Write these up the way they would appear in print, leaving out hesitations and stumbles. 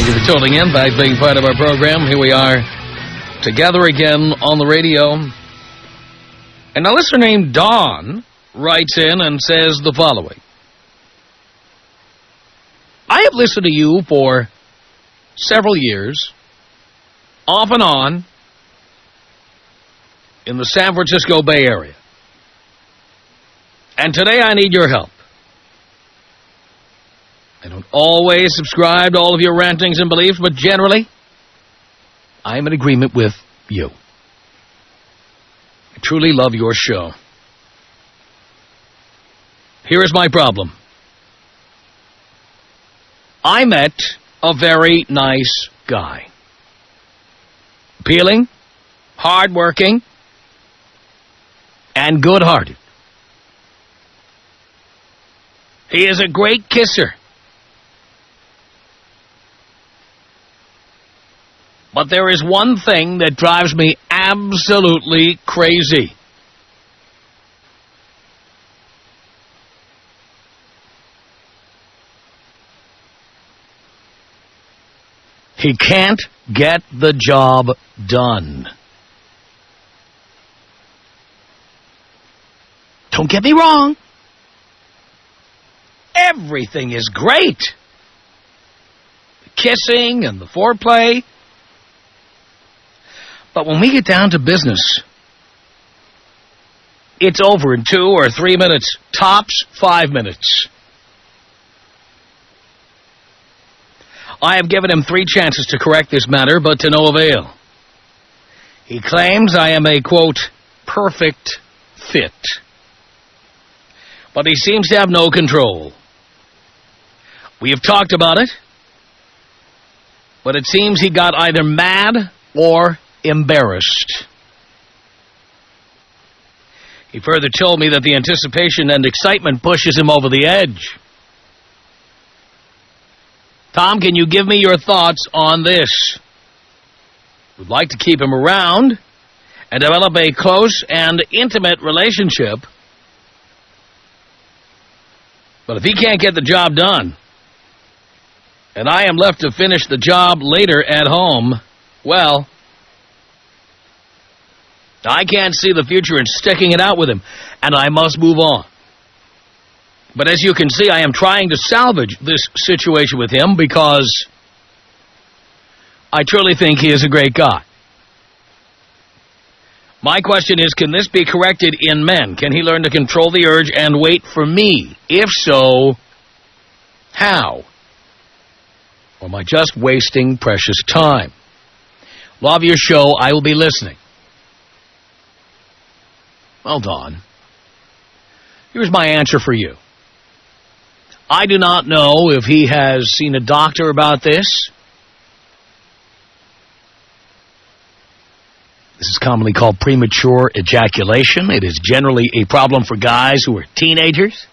Thank you for tuning in. Thanks for being part of our program. Here we are together again on the radio. And a listener named Dawn writes in and says the following. I have listened to you for several years, off and on, in the San Francisco Bay Area. And today I need your help. I don't always subscribe to all of your rantings and beliefs, but generally, I am in agreement with you. I truly love your show. Here is my problem. I met a very nice guy. Appealing, hardworking, and good-hearted. He is a great kisser. But there is one thing that drives me absolutely crazy. He can't get the job done. Don't get me wrong. Everything is great. The kissing and the foreplay. But when we get down to business, it's over in 2 or 3 minutes, tops 5 minutes. I have given him 3 chances to correct this matter, but to no avail. He claims I am a, quote, perfect fit. But he seems to have no control. We have talked about it, but it seems he got either mad or embarrassed. He further told me that the anticipation and excitement pushes him over the edge. Tom, can you give me your thoughts on this? We'd like to keep him around and develop a close and intimate relationship. But if he can't get the job done, and I am left to finish the job later at home, well, I can't see the future in sticking it out with him, and I must move on. But as you can see, I am trying to salvage this situation with him because I truly think he is a great guy. My question is, can this be corrected in men? Can he learn to control the urge and wait for me? If so, how? Or am I just wasting precious time? Love your show. I will be listening. Well done. Here's my answer for you. I do not know if he has seen a doctor about this. This is commonly called premature ejaculation. It is generally a problem for guys who are teenagers.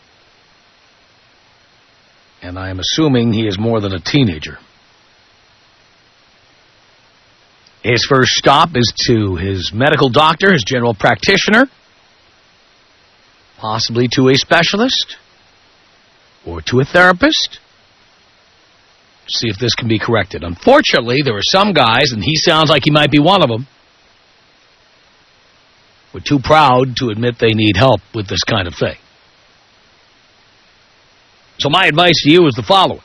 And I am assuming he is more than a teenager. His first stop is to his medical doctor, his general practitioner, possibly to a specialist or to a therapist. See if this can be corrected. Unfortunately, there are some guys, and he sounds like he might be one of them, who are too proud to admit they need help with this kind of thing. So my advice to you is the following.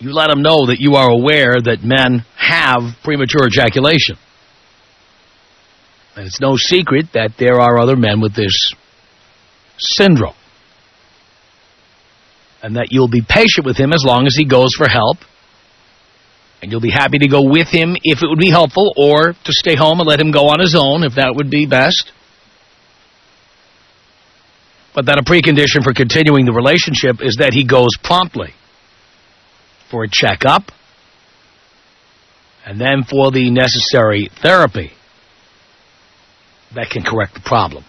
You let them know that you are aware that men have premature ejaculation. And it's no secret that there are other men with this syndrome. And that you'll be patient with him as long as he goes for help. And you'll be happy to go with him if it would be helpful, or to stay home and let him go on his own if that would be best. But that a precondition for continuing the relationship is that he goes promptly for a checkup and then for the necessary therapy that can correct the problem.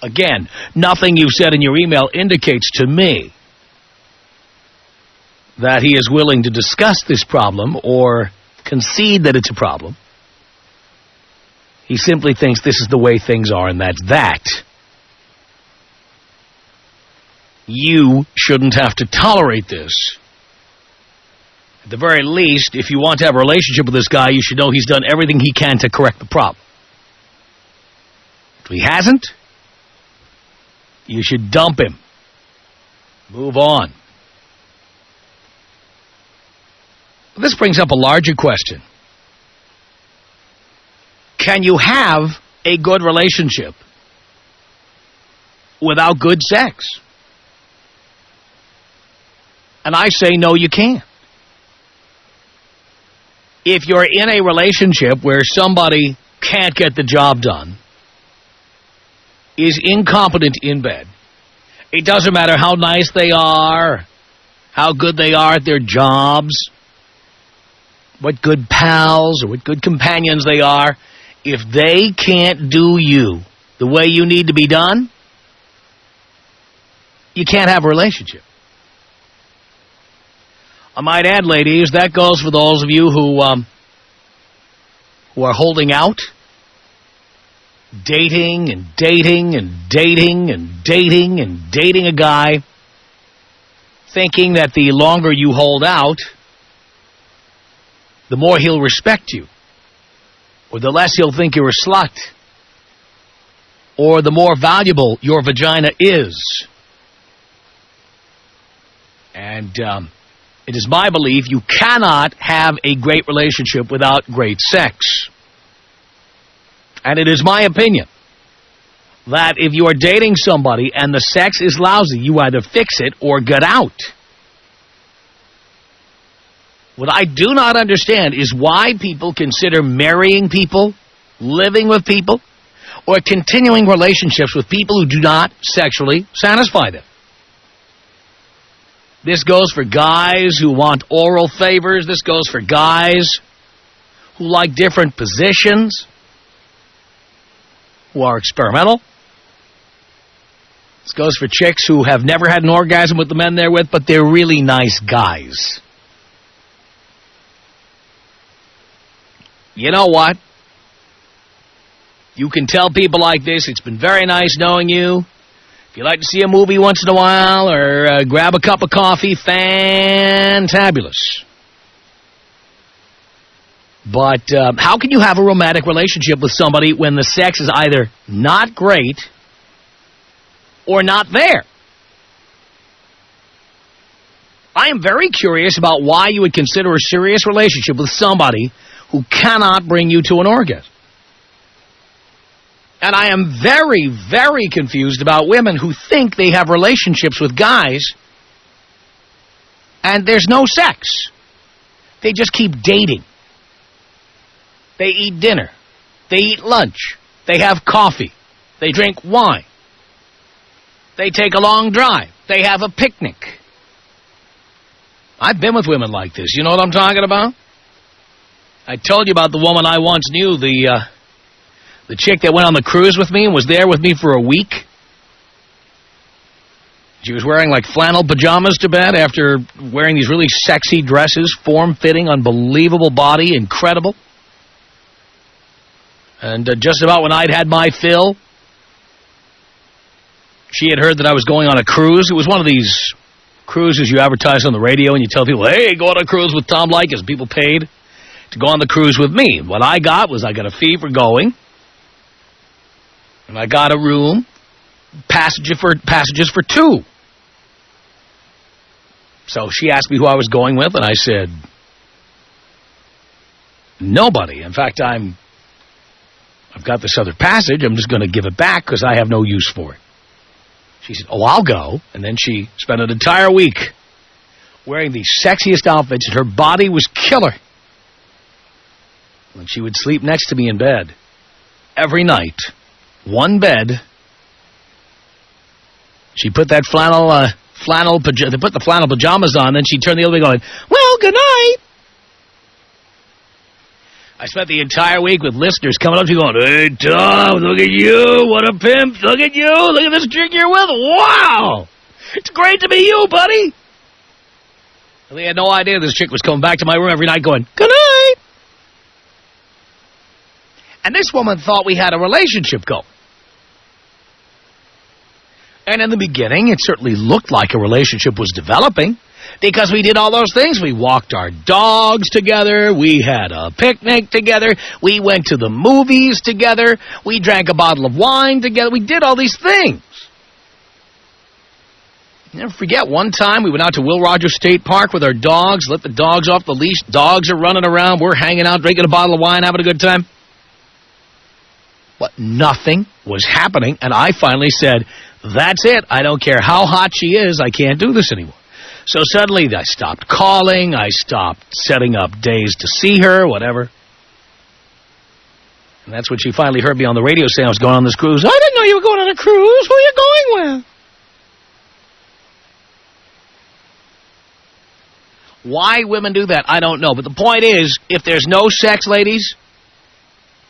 Again, nothing you've said in your email indicates to me that he is willing to discuss this problem or concede that it's a problem. He simply thinks this is the way things are, and that's that. You shouldn't have to tolerate this At the very least, if you want to have a relationship with this guy, you should know he's done everything he can to correct the problem. If he hasn't, you should dump him. Move on. This brings up a larger question. Can you have a good relationship without good sex? And I say, no, you can't. If you're in a relationship where somebody can't get the job done, is incompetent in bed, it doesn't matter how nice they are, how good they are at their jobs, what good pals or what good companions they are, if they can't do you the way you need to be done, you can't have a relationship. I might add, ladies, that goes for those of you who are holding out, dating and dating and dating and dating and dating a guy, thinking that the longer you hold out, the more he'll respect you, or the less he'll think you're a slut, or the more valuable your vagina is. And it is my belief you cannot have a great relationship without great sex. And it is my opinion that if you are dating somebody and the sex is lousy, you either fix it or get out. What I do not understand is why people consider marrying people, living with people, or continuing relationships with people who do not sexually satisfy them. This goes for guys who want oral favors. This goes for guys who like different positions, who are experimental. This goes for chicks who have never had an orgasm with the men they're with, but they're really nice guys. You know what? You can tell people like this, it's been very nice knowing you. If you like to see a movie once in a while or grab a cup of coffee, fantabulous. But how can you have a romantic relationship with somebody when the sex is either not great or not there? I am very curious about why you would consider a serious relationship with somebody who cannot bring you to an orgasm. And I am very, very confused about women who think they have relationships with guys and there's no sex. They just keep dating. They eat dinner. They eat lunch. They have coffee. They drink wine. They take a long drive. They have a picnic. I've been with women like this. You know what I'm talking about? I told you about the woman I once knew, the chick that went on the cruise with me and was there with me for a week. She was wearing like flannel pajamas to bed after wearing these really sexy dresses, form-fitting, unbelievable body, incredible. And just about when I'd had my fill, she had heard that I was going on a cruise. It was one of these cruises you advertise on the radio and you tell people, hey, go on a cruise with Tom Leykis. People paid to go on the cruise with me. What I got was I got a fee for going. And I got a room, passages for two. So she asked me who I was going with, and I said, nobody. In fact, I've got this other passage. I'm just going to give it back because I have no use for it. She said, oh, I'll go. And then she spent an entire week wearing the sexiest outfits, and her body was killer. And she would sleep next to me in bed every night. One bed. She put that they put the flannel pajamas on, then she turned the other way going, well, good night. I spent the entire week with listeners coming up to me going, hey, Tom, look at you. What a pimp. Look at you. Look at this chick you're with. Wow. It's great to be you, buddy. And they had no idea this chick was coming back to my room every night going, good night. And this woman thought we had a relationship going. And in the beginning, it certainly looked like a relationship was developing Because we did all those things. We walked our dogs together. We had a picnic together. We went to the movies together. We drank a bottle of wine together. We did all these things. Never forget, one time we went out to Will Rogers State Park with our dogs, let the dogs off the leash. Dogs are running around. We're hanging out, drinking a bottle of wine, having a good time. But nothing was happening, and I finally said, that's it. I don't care how hot she is. I can't do this anymore. So suddenly I stopped calling. I stopped setting up days to see her, whatever. And that's when she finally heard me on the radio saying I was going on this cruise. I didn't know you were going on a cruise. Who are you going with? Why women do that, I don't know. But the point is, if there's no sex, ladies,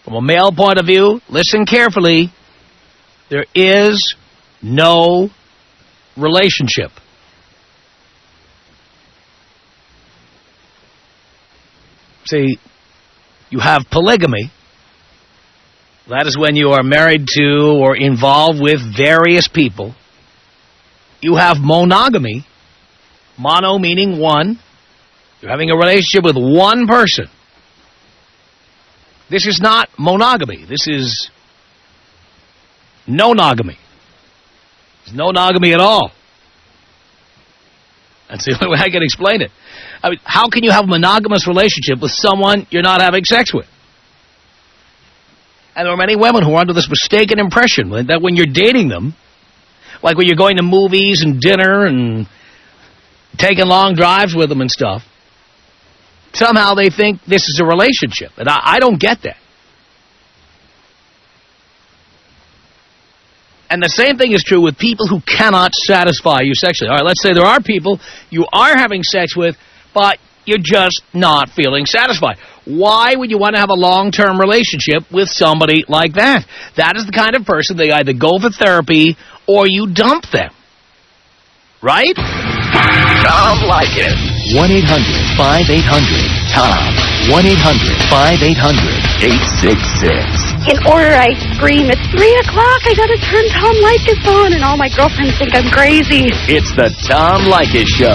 from a male point of view, listen carefully, there is no relationship. See, you have polygamy. That is when you are married to or involved with various people. You have monogamy. Mono meaning one. You're having a relationship with one person. This is not monogamy. This is no-nogamy. There's no nogamy at all. That's the only way I can explain it. I mean, how can you have a monogamous relationship with someone you're not having sex with? And there are many women who are under this mistaken impression that when you're dating them, like when you're going to movies and dinner and taking long drives with them and stuff, somehow they think this is a relationship. And I don't get that. And the same thing is true with people who cannot satisfy you sexually. All right, let's say there are people you are having sex with, but you're just not feeling satisfied. Why would you want to have a long-term relationship with somebody like that? That is the kind of person they either go for therapy or you dump them. Right? Tom Leykis. 1-800-5800-TOM. 1-800-5800-866. In order, I scream, it's 3 o'clock, I gotta turn Tom Leykis on, and all my girlfriends think I'm crazy. It's the Tom Leykis Show.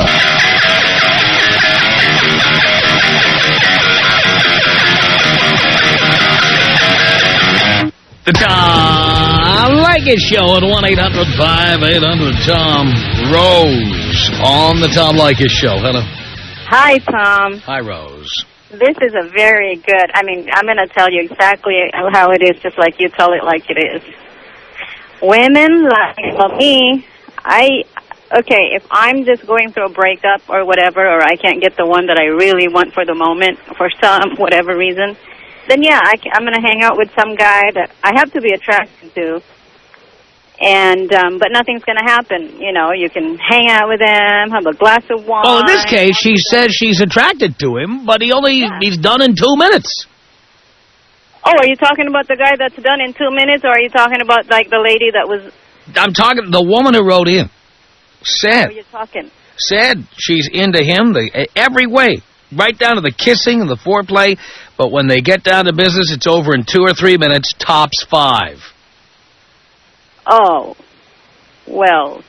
The Tom Leykis Show at 1-800-5800-TOM. Rose on the Tom Leykis Show. Hello. Hi, Tom. Hi, Rose. This is a very good, I'm going to tell you exactly how it is, just like you tell it like it is. Women like me, if I'm just going through a breakup or whatever, or I can't get the one that I really want for the moment, for some, whatever reason, then yeah, I'm going to hang out with some guy that I have to be attracted to. And but nothing's going to happen. You know, you can hang out with him, have a glass of wine. Well, in this case, she says she's attracted to him, but he's done in 2 minutes. Oh, are you talking about the guy that's done in 2 minutes, or are you talking about, like, the lady that was... I'm talking, the woman who wrote in said... Oh, you're talking. Said she's into him every way, right down to the kissing and the foreplay, but when they get down to business, it's over in 2 or 3 minutes, tops 5. Oh, well,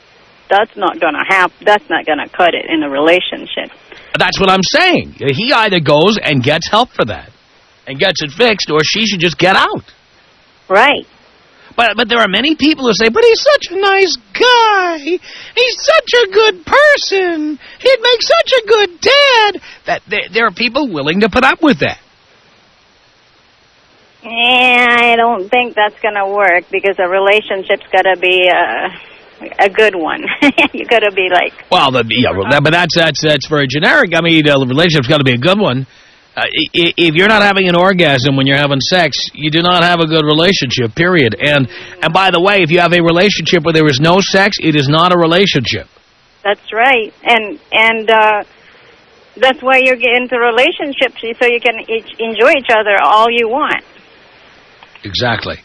that's not going to happen. That's not going to cut it in a relationship. That's what I'm saying. He either goes and gets help for that and gets it fixed, or she should just get out. Right. But there are many people who say, but he's such a nice guy. He's such a good person. He'd make such a good dad. That there are people willing to put up with that. I don't think that's going to work, because a relationship's got to be a good one. You got to be like... Well, but that's very generic. I mean, the relationship's got to be a good one. If you're not having an orgasm when you're having sex, you do not have a good relationship, period. And by the way, if you have a relationship where there is no sex, it is not a relationship. That's right. And that's why you're getting into relationships, so you can enjoy each other all you want. Exactly.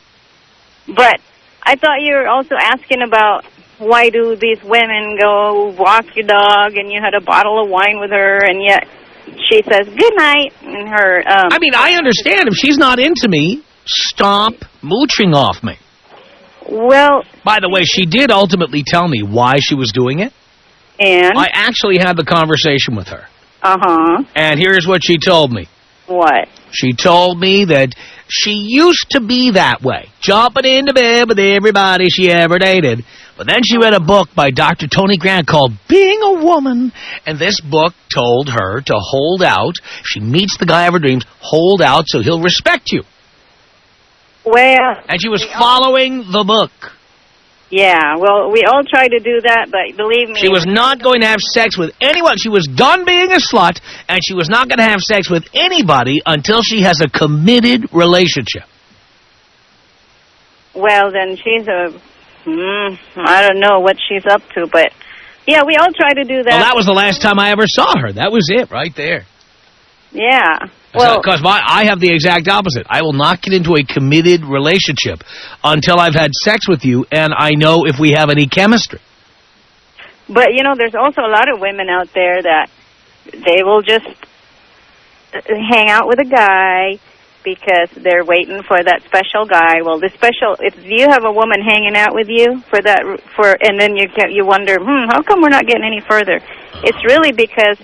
But I thought you were also asking about why do these women go walk your dog and you had a bottle of wine with her and yet she says good night and her... I mean, I understand. If she's not into me, stop mooching off me. Well... By the way, she did ultimately tell me why she was doing it. And? I actually had the conversation with her. Uh-huh. And here's what she told me. What? She told me that she used to be that way, jumping into bed with everybody she ever dated. But then she read a book by Dr. Tony Grant called Being a Woman. And this book told her to hold out. If she meets the guy of her dreams, hold out so he'll respect you. Well... And she was following the book. Yeah, well, we all try to do that, but believe me... She was not going to have sex with anyone. She was done being a slut, and she was not going to have sex with anybody until she has a committed relationship. Well, then she's I don't know what she's up to, but... Yeah, we all try to do that. Well, that was the last time I ever saw her. That was it right there. Yeah. Well, because I have the exact opposite. I will not get into a committed relationship until I've had sex with you and I know if we have any chemistry. But, you know, there's also a lot of women out there that they will just hang out with a guy because they're waiting for that special guy. Well, if you have a woman hanging out with you and then you wonder, how come we're not getting any further? It's really because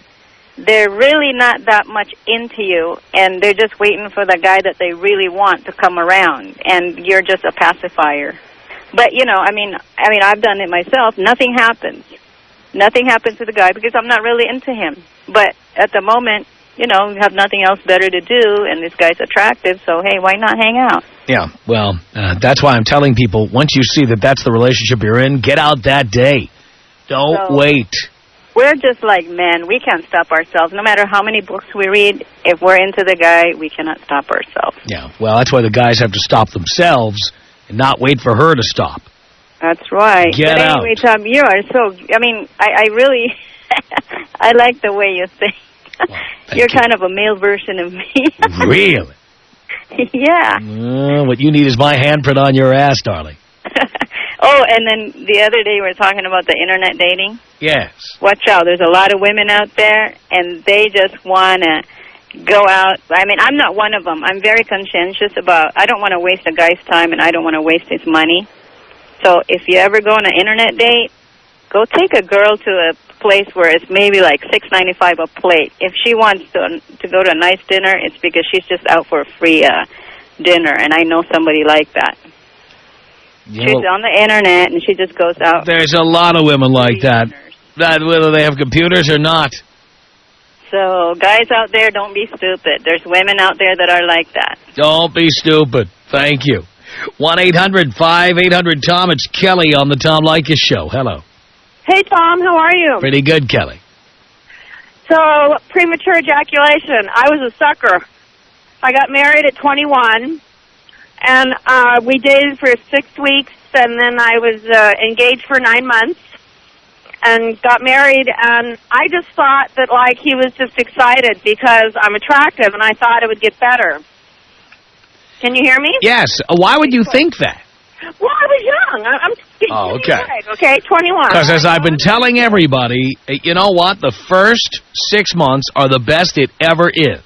they're really not that much into you, and they're just waiting for the guy that they really want to come around, and you're just a pacifier. But, you know, I mean, I've done it myself. Nothing happens. Nothing happens to the guy because I'm not really into him. But at the moment, you know, you have nothing else better to do, and this guy's attractive, so, hey, why not hang out? Yeah, well, that's why I'm telling people, once you see that that's the relationship you're in, get out that day. Don't wait. We're just like men. We can't stop ourselves. No matter how many books we read, if we're into the guy, we cannot stop ourselves. Yeah, well, that's why the guys have to stop themselves and not wait for her to stop. That's right. Get out. Anyway, Tom, you are so... I mean, I really... I like the way you think. Well, you're kind of a male version of me. Really? Yeah. What you need is my handprint on your ass, darling. Oh, and then the other day we were talking about the internet dating. Yes. Watch out. There's a lot of women out there, and they just want to go out. I mean, I'm not one of them. I'm very conscientious about, I don't want to waste a guy's time, and I don't want to waste his money. So if you ever go on an internet date, go take a girl to a place where it's maybe like $6.95 a plate. If she wants to go to a nice dinner, it's because she's just out for a free dinner, and I know somebody like that. She's on the internet, and she just goes out. There's a lot of women like that, whether they have computers or not. So, guys out there, don't be stupid. There's women out there that are like that. Don't be stupid. Thank you. 1-800-5800-TOM. It's Kelly on the Tom Leykis Show. Hello. Hey, Tom. How are you? Pretty good, Kelly. So, premature ejaculation. I was a sucker. I got married at 21. And we dated for 6 weeks, and then I was engaged for 9 months and got married. And I just thought that, like, he was just excited because I'm attractive, and I thought it would get better. Can you hear me? Yes. Why would you think that? Well, I was young. I'm okay. Right, okay, 21. Because as I've been telling everybody, you know what? The first 6 months are the best it ever is.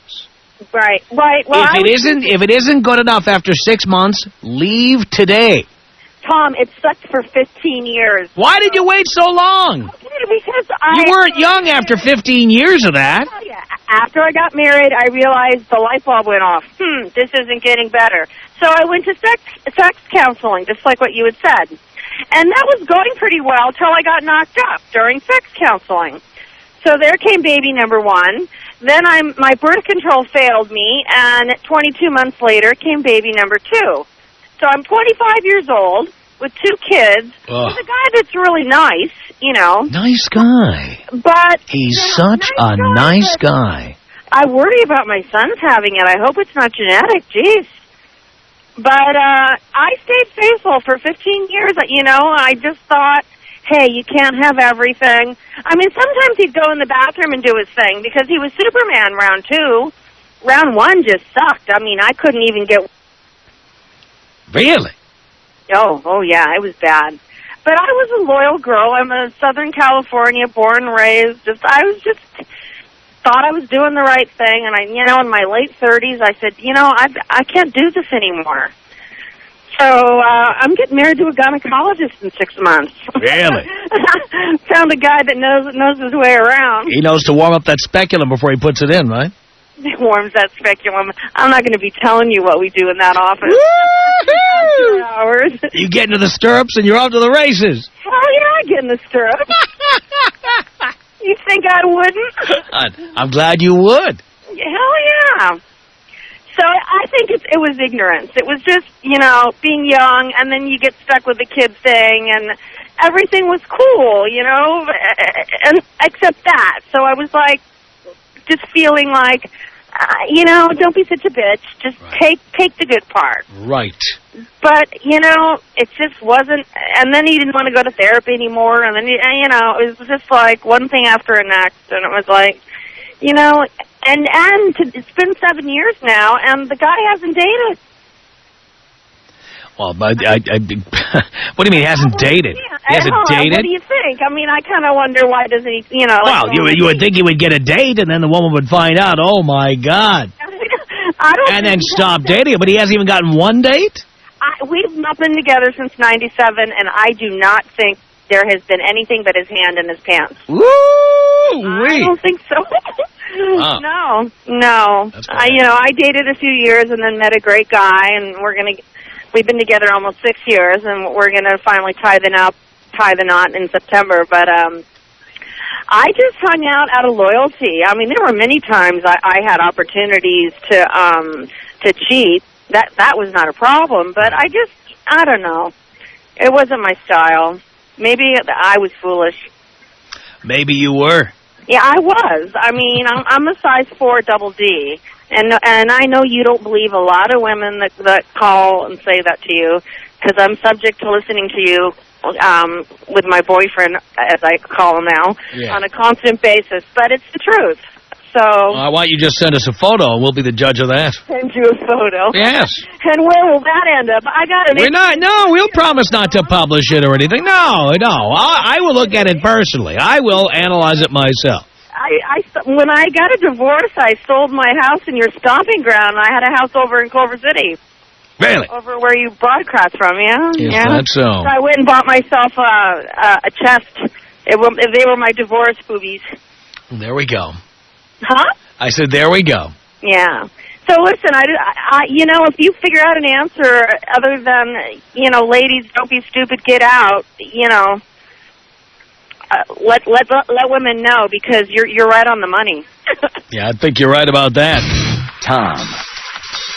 Right. Well, if it isn't good enough after 6 months, leave today. Tom, it sucked for 15 years. Why did you wait so long? Because you weren't young after 15 years of that. Oh, yeah. After I got married, I realized the light bulb went off. This isn't getting better. So I went to sex counseling, just like what you had said. And that was going pretty well till I got knocked up during sex counseling. So there came baby number one. Then my birth control failed me, and 22 months later came baby number two. So I'm 25 years old with 2 kids with a guy that's really nice, you know. Nice guy. But he's such a nice guy. I worry about my sons having it. I hope it's not genetic. Jeez. But I stayed faithful for 15 years. You know, I just thought, hey, you can't have everything. I mean, sometimes he'd go in the bathroom and do his thing because he was Superman round 2. Round 1 just sucked. I mean, I couldn't even get... Really? Oh, yeah, it was bad. But I was a loyal girl. I'm a Southern California, born and raised. Thought I was doing the right thing. And in my late 30s, I said, I can't do this anymore. So I'm getting married to a gynecologist in 6 months. Really? So found a guy that knows his way around. He knows to warm up that speculum before he puts it in, right? He warms that speculum. I'm not going to be telling you what we do in that office. After hours. You get into the stirrups and you're off to the races. Hell yeah, I get in the stirrups. You think I wouldn't? I'm glad you would. Hell yeah. So I think it was ignorance. It was just, being young, and then you get stuck with the kids thing, and everything was cool, and except that. So I was like, just feeling like, don't be such a bitch. Just take the good part. Right. But, it just wasn't, and then he didn't want to go to therapy anymore, and then, it was just like one thing after the next, and it was like, and it's been 7 years now, and the guy hasn't dated. Well, but what do you mean he hasn't dated? He hasn't dated? What do you think? I mean, I kind of wonder why doesn't he, Well, you would think he would get a date, and then the woman would find out, oh, my God. And then stop dating him, but he hasn't even gotten one date? We've not been together since 97, and I do not think there has been anything but his hand in his pants. Woo! I don't think so. Wow. No. I dated a few years and then met a great guy, and we've been together almost 6 years, and we're gonna finally tie the knot in September. But I just hung out of loyalty. I mean, there were many times I had opportunities to cheat. That was not a problem, but I don't know. It wasn't my style. Maybe I was foolish. Maybe you were. Yeah, I was. I mean, I'm a size 4 double D, and I know you don't believe a lot of women that call and say that to you, because I'm subject to listening to you with my boyfriend, as I call him now, on a constant basis. But it's the truth. So why don't you just send us a photo, and we'll be the judge of that. Send you a photo. Yes. And where will that end up? I got an. We'll promise not to publish it or anything. No. I will look at it personally. I will analyze it myself. When I got a divorce, I sold my house in your stomping ground. I had a house over in Culver City. Really? Over where you broadcast from, yeah? Is that so? So I went and bought myself a chest. They were my divorce boobies. There we go. Huh? I said, there we go. Yeah. So listen, I if you figure out an answer other than, ladies, don't be stupid, get out, let women know, because you're right on the money. Yeah, I think you're right about that. Tom.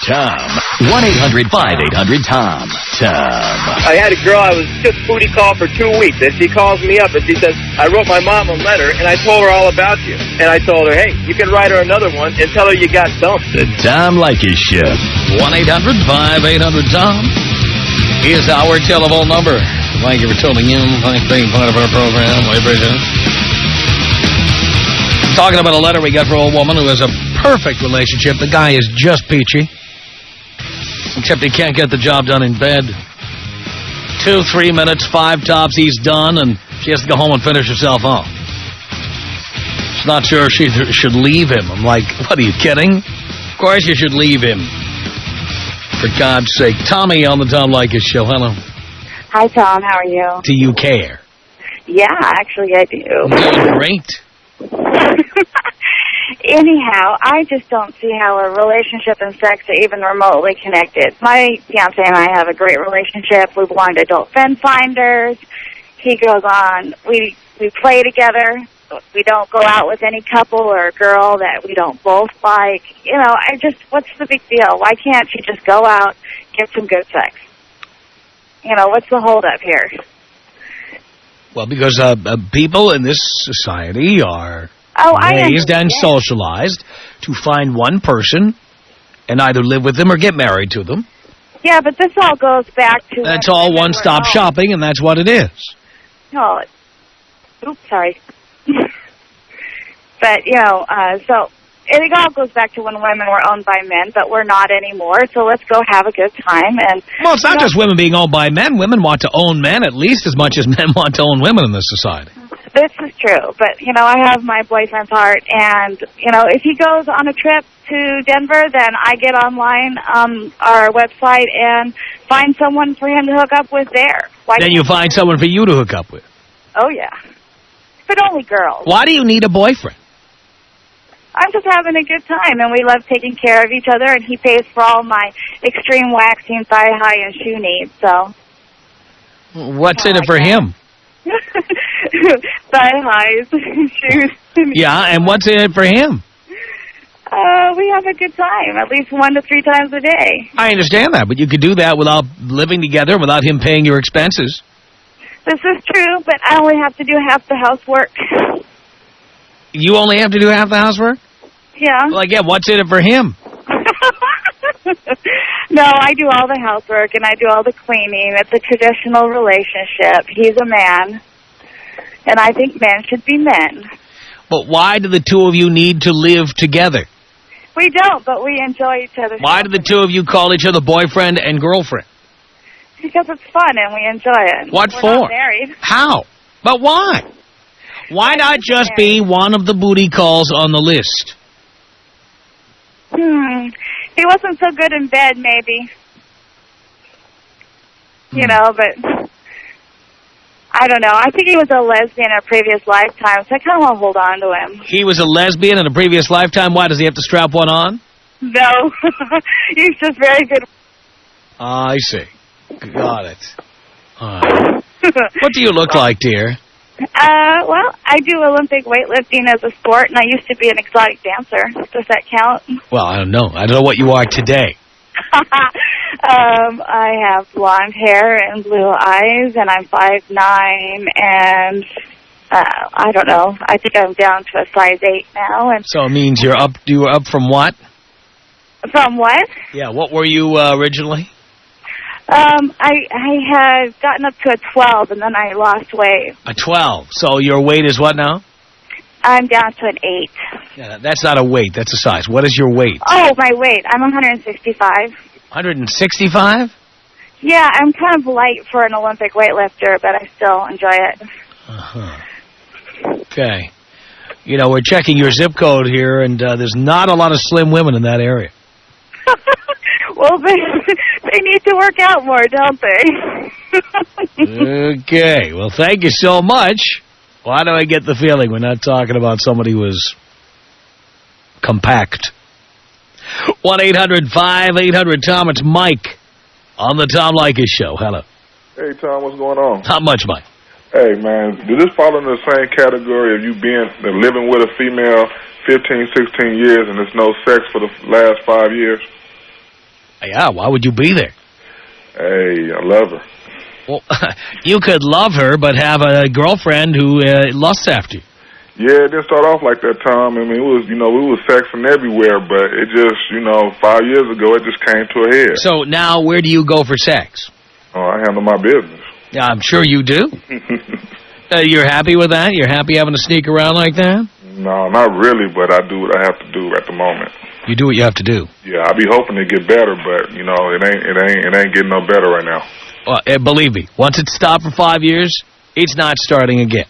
1-800-5800-TOM. Tom. I had a girl I was just booty call for 2 weeks, and she calls me up and she says, I wrote my mom a letter and I told her all about you. And I told her, hey, you can write her another one and tell her you got dumped. The Tom Leykis Show. 1-800-5800-TOM is our telephone number. Thank you for tuning in. Thanks for being part of our program. We appreciate it. Talking about a letter we got from a woman who has a perfect relationship. The guy is just peachy. Except he can't get the job done in bed. 2, 3 minutes, 5 tops, he's done, and she has to go home and finish herself off. She's not sure if she should leave him. I'm like, what, are you kidding? Of course you should leave him. For God's sake. Tommy on the Tom Leykis Show. Hello. Hi, Tom. How are you? Do you care? Yeah, actually I do. Great. Anyhow, I just don't see how a relationship and sex are even remotely connected. My fiancé and I have a great relationship. We belong to adult friend finders. He goes on. We play together. We don't go out with any couple or girl that we don't both like. What's the big deal? Why can't you just go out, get some good sex? What's the holdup here? Well, because people in this society are raised and socialized to find one person and either live with them or get married to them. Yeah, but this all goes back to... That's all one-stop shopping, and that's what it is. No. Oops, sorry. But, so it all goes back to when women were owned by men, but we're not anymore, so let's go have a good time. Well, it's not just women being owned by men. Women want to own men at least as much as men want to own women in this society. This is true, but, I have my boyfriend's heart, and, if he goes on a trip to Denver, then I get online our website and find someone for him to hook up with there. Then you find someone for you to hook up with. Oh, yeah. but only girls. Why do you need a boyfriend? I'm just having a good time, and we love taking care of each other, and he pays for all my extreme waxing, thigh high, and shoe needs, so. What's in it for him? Thigh highs, shoes. Yeah, and what's in it for him? We have a good time, at least 1 to 3 times a day. I understand that, but you could do that without living together, without him paying your expenses. This is true, but I only have to do half the housework. You only have to do half the housework? Yeah. Well, again, what's in it for him? No, I do all the housework, and I do all the cleaning. It's a traditional relationship. He's a man, and I think men should be men. But why do the two of you need to live together? We don't, but we enjoy each other. Why do the two of you call each other boyfriend and girlfriend? Because it's fun, and we enjoy it. What We're for? Not married. How? But why? Why not just be one of the booty calls on the list? He wasn't so good in bed, maybe. You know, but I don't know. I think he was a lesbian in a previous lifetime, so I kind of want to hold on to him. He was a lesbian in a previous lifetime? Why, does he have to strap one on? No. He's just very good. I see. Got it. All right. What do you look like, dear? Well, I do Olympic weightlifting as a sport, and I used to be an exotic dancer. Does that count? Well, I don't know. I don't know what you are today. I have blonde hair and blue eyes, and I'm 5'9", and I don't know. I think I'm down to a size 8 now. And so it means you were up from what? From what? Yeah, what were you originally? I had gotten up to a 12, and then I lost weight. A 12. So your weight is what now? I'm down to an 8. Yeah, that's not a weight. That's a size. What is your weight? Oh, my weight. I'm 165. 165? Yeah, I'm kind of light for an Olympic weightlifter, but I still enjoy it. Uh-huh. Okay. You know, we're checking your zip code here, and there's not a lot of slim women in that area. Well, they need to work out more, don't they? Okay. Well, thank you so much. Why do I get the feeling we're not talking about somebody who was compact? 1-800-5800-TOM. It's Mike on the Tom Leykis Show. Hello. Hey, Tom. What's going on? Not much, Mike. Hey, man. Does this fall into the same category of you living with a female 15, 16 years and there's no sex for the last 5 years? Yeah, why would you be there? Hey, I love her. Well, you could love her, but have a girlfriend who lusts after you. Yeah, it didn't start off like that, Tom. I mean, it was, we was sexing everywhere, but it just, 5 years ago, it just came to a head. So now, where do you go for sex? Oh, I handle my business. Yeah, I'm sure you do. You're happy with that? You're happy having to sneak around like that? No, not really, but I do what I have to do at the moment. You do what you have to do. Yeah, I be hoping to get better, but it ain't getting no better right now. Well, believe me, once it's stopped for 5 years, it's not starting again.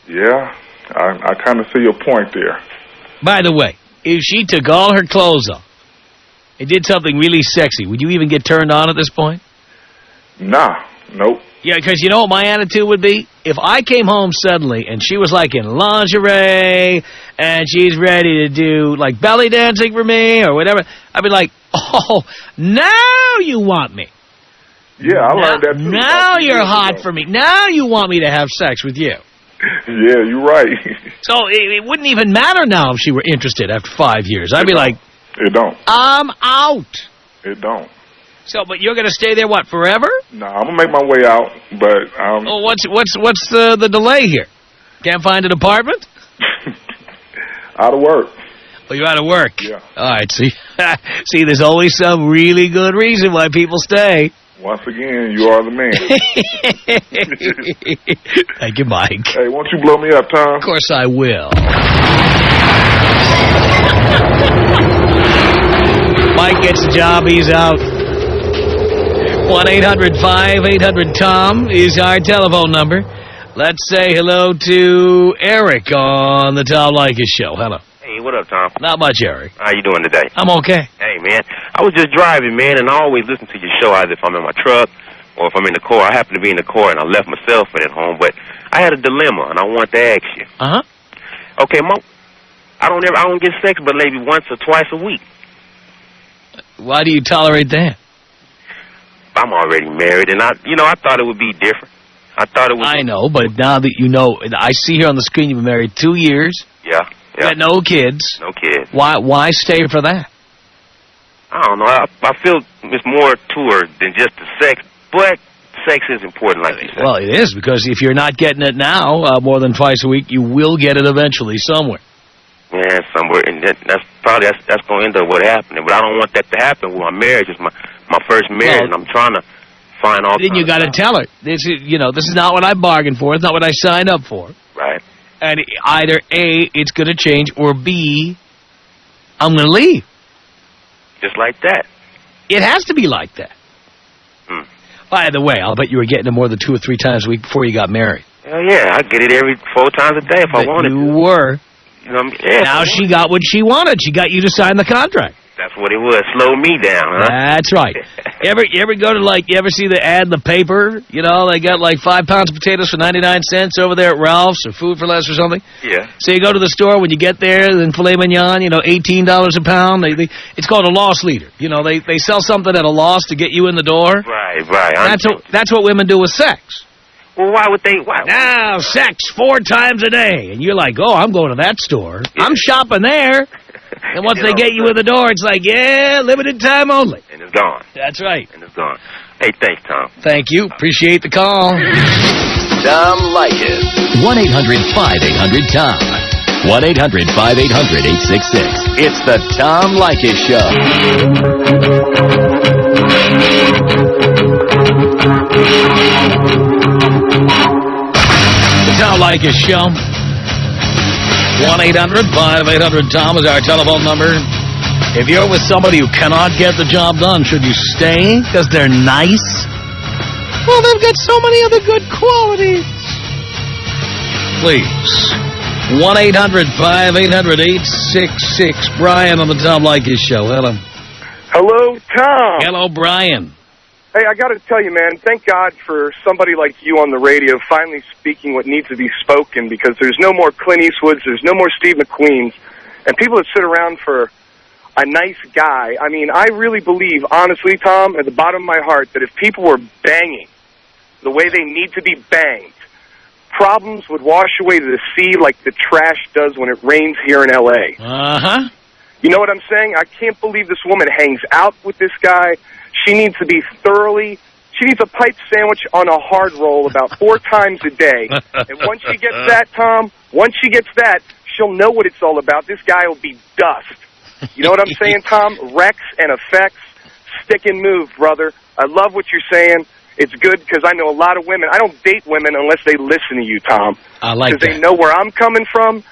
Yeah, I kind of see your point there. By the way, if she took all her clothes off and did something really sexy, would you even get turned on at this point? Nah, nope. Yeah, because you know what my attitude would be? If I came home suddenly and she was like in lingerie and she's ready to do like belly dancing for me or whatever, I'd be like, oh, now you want me. Yeah, I learned that too. Now you're hot for me. Now you want me to have sex with you. Yeah, you're right. So it wouldn't even matter now if she were interested after 5 years. I'd be like, it don't. I'm out. It don't. So, but you're going to stay there, what, forever? No, I'm going to make my way out, but... Oh, what's the delay here? Can't find an apartment? Out of work. Oh, you're out of work? Yeah. All right, see, there's always some really good reason why people stay. Once again, you are the man. Thank you, Mike. Hey, won't you blow me up, Tom? Of course I will. Mike gets the job, he's out. 1-800-5800-TOM is our telephone number. Let's say hello to Eric on the Tom Leykis Show. Hello. Hey, what up, Tom? Not much, Eric. How you doing today? I'm okay. Hey, man. I was just driving, man, and I always listen to your show either if I'm in my truck or if I'm in the car. I happen to be in the car, and I left my cell phone at home, but I had a dilemma, and I wanted to ask you. Uh-huh. Okay, I don't get sex but maybe once or twice a week. Why do you tolerate that? I'm already married, and I thought it would be different. I know, but now that you know, I see here on the screen you've been married 2 years. Yeah. Got no kids. No kids. Why stay for that? I don't know. I feel it's more to her than just the sex, but sex is important, like you said. Well, it is, because if you're not getting it now more than twice a week, you will get it eventually somewhere. Yeah, somewhere, and that's going to end up what happening. But I don't want that to happen with my marriage. It's my first marriage, and I'm trying to find all. Then you got to tell her this is not what I bargained for. It's not what I signed up for. Right. And either A, it's going to change, or B, I'm going to leave. Just like that. It has to be like that. By the way, I'll bet you were getting it more than 2 or 3 times a week before you got married. Hell yeah, I get it every 4 times a day if I wanted to. You were. You know, yeah, now she got what she wanted. She got you to sign the contract. That's what it was. Slow me down, huh? That's right. You ever go to, you ever see the ad in the paper? You know, they got 5 pounds of potatoes for 99 cents over there at Ralph's, or Food for Less or something. Yeah. So you go to the store, when you get there, then filet mignon, $18 a pound. It's called a loss leader. They sell something at a loss to get you in the door. Right. That's what women do with sex. Well, why would they? Why? Now, sex 4 times a day. And you're like, oh, I'm going to that store. Yeah. I'm shopping there. And once they get you in the door, it's like, yeah, limited time only. And it's gone. That's right. And it's gone. Hey, thanks, Tom. Thank you. Appreciate the call. Tom Leykis. 1-800-5800-TOM. 1-800-5800-866. It's the Tom Leykis Show. The Tom Leykis Show. 1-800-5800-TOM is our telephone number. If you're with somebody who cannot get the job done, should you stay because they're nice? Well, they've got so many other good qualities. Please. 1-800-5800-866. Brian on the Tom Leykis Show. Hello. Hello, Tom. Hello, Brian. Hey, I got to tell you, man, thank God for somebody like you on the radio finally speaking what needs to be spoken, because there's no more Clint Eastwoods, there's no more Steve McQueens, and people that sit around for a nice guy. I mean, I really believe, honestly, Tom, at the bottom of my heart, that if people were banging the way they need to be banged, problems would wash away to the sea like the trash does when it rains here in L.A. Uh-huh. You know what I'm saying? I can't believe this woman hangs out with this guy. She needs to be she needs a pipe sandwich on a hard roll about 4 times a day. And once she gets that, Tom, she'll know what it's all about. This guy will be dust. You know what I'm saying, Tom? Rex and effects, stick and move, brother. I love what you're saying. It's good because I know a lot of women. I don't date women unless they listen to you, Tom. I like that. Because they know where I'm coming from,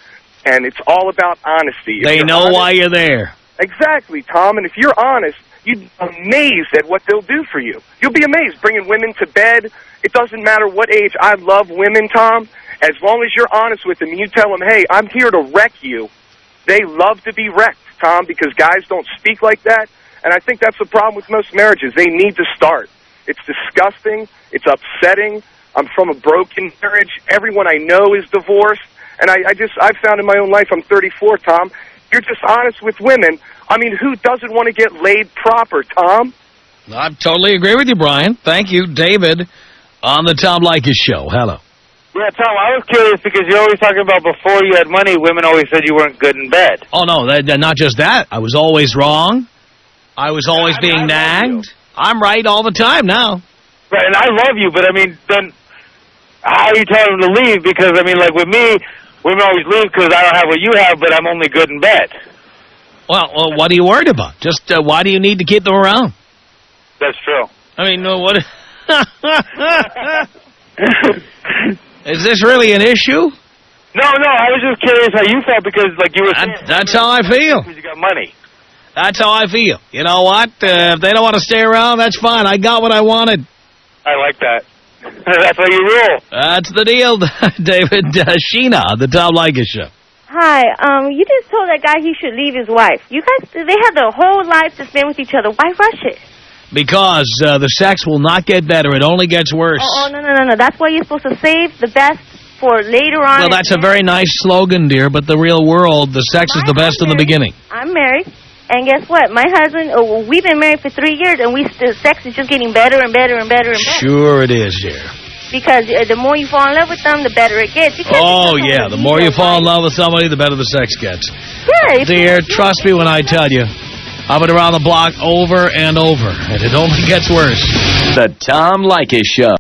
and it's all about honesty. They know why you're there. Exactly, Tom. And if you're honest, you'd be amazed at what they'll do for you. You'll be amazed bringing women to bed. It doesn't matter what age. I love women, Tom. As long as you're honest with them and you tell them, hey, I'm here to wreck you, they love to be wrecked, Tom, because guys don't speak like that. And I think that's the problem with most marriages. They need to start. It's disgusting. It's upsetting. I'm from a broken marriage. Everyone I know is divorced. And I've found in my own life, I'm 34, Tom, you're just honest with women. I mean, who doesn't want to get laid proper, Tom? I totally agree with you, Brian. Thank you. David on the Tom Leykis Show. Hello. Yeah, Tom, I was curious because you're always talking about before you had money, women always said you weren't good in bed. Oh, no, not just that. I was always wrong. I was always being nagged. I'm right all the time now. Right, and I love you, but, I mean, then how are you telling them to leave? Because, I mean, like with me, women always leave because I don't have what you have, but I'm only good in bed. Well, what are you worried about? Just why do you need to keep them around? That's true. I mean, what? Is this really an issue? No, I was just curious how you felt because, like you were saying... That's how I feel. Because you got money. That's how I feel. You know what? If they don't want to stay around, that's fine. I got what I wanted. I like that. That's how you rule. That's the deal, David. Sheena, the Tom Leykis Show. Hi. You just told that guy he should leave his wife. You guys, they have their whole lives to spend with each other. Why rush it? Because the sex will not get better. It only gets worse. Oh, no. That's why you're supposed to save the best for later on. Well, that's a very nice slogan, dear, but the real world, the sex is the best in the beginning. I'm married, and guess what? My husband, we've been married for 3 years, and sex is just getting better and better and better and better. Sure it is, dear. Because the more you fall in love with them, the better it gets. Oh, yeah, the more you fall in love with somebody, the better the sex gets. Yeah. Dear, trust me when I tell you, I've been around the block over and over, and it only gets worse. The Tom Leykis Show.